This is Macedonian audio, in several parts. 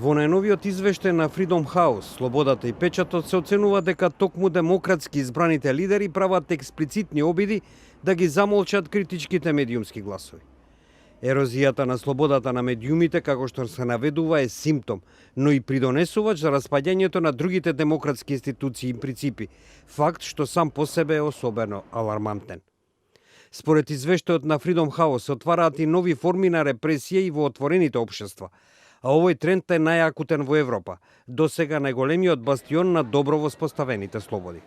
Во најновиот извештај на Freedom House, Слободата и печатот се оценува дека токму демократски избраните лидери прават експлицитни обиди да ги замолчат критичките медиумски гласови. Ерозијата на слободата на медиумите, како што се наведува, е симптом, но и придонесувач за распаѓањето на другите демократски институции и принципи, факт што сам по себе е особено алармантен. Според извештајот на Freedom House се отвараат и нови форми на репресија и во отворените општества, а овој тренд е најакутен во Европа, досега најголемиот бастион на добро воспоставените слободи.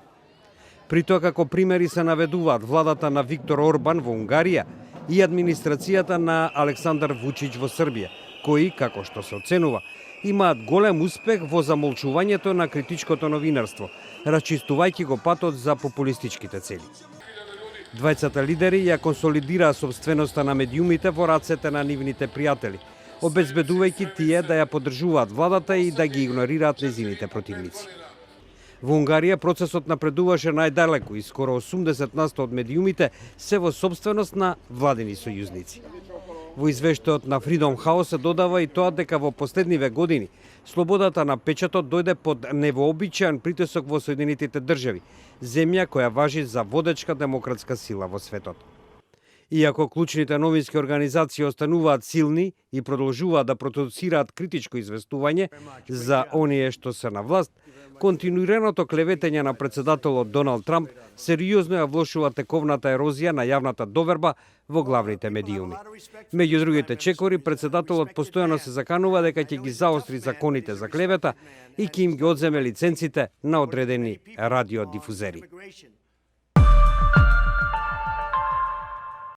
При тоа како примери се наведуваат владата на Виктор Орбан во Унгарија и администрацијата на Александар Вучич во Србија, кои, како што се оценува, имаат голем успех во замолчувањето на критичкото новинарство, расчистувајќи го патот за популистичките цели. Двајцата лидери ја консолидираа собственоста на медиумите во рацете на нивните пријатели, обезбедувајќи тие да ја поддржуваат владата и да ги игнорираат нејзините противници. Во Унгарија процесот напредуваше најдалеку и скоро 80% од медиумите се во собственост на владини сојузници. Во извештајот на Freedom House се додава и тоа дека во последниве години слободата на печатот дојде под невообичаен притисок во Соединетите држави, земја која важи за водечка демократска сила во светот. Иако клучните новински организации остануваат силни и продолжуваат да продуцираат критичко известување за оние што се на власт, континуираното клеветење на председателот Доналд Трамп сериозно ја влошува тековната ерозија на јавната доверба во главните медиуми. Меѓу другите чекори, председателот постојано се заканува дека ќе ги заостри законите за клевета и ќе им ги одземе лиценците на одредени радиодифузери.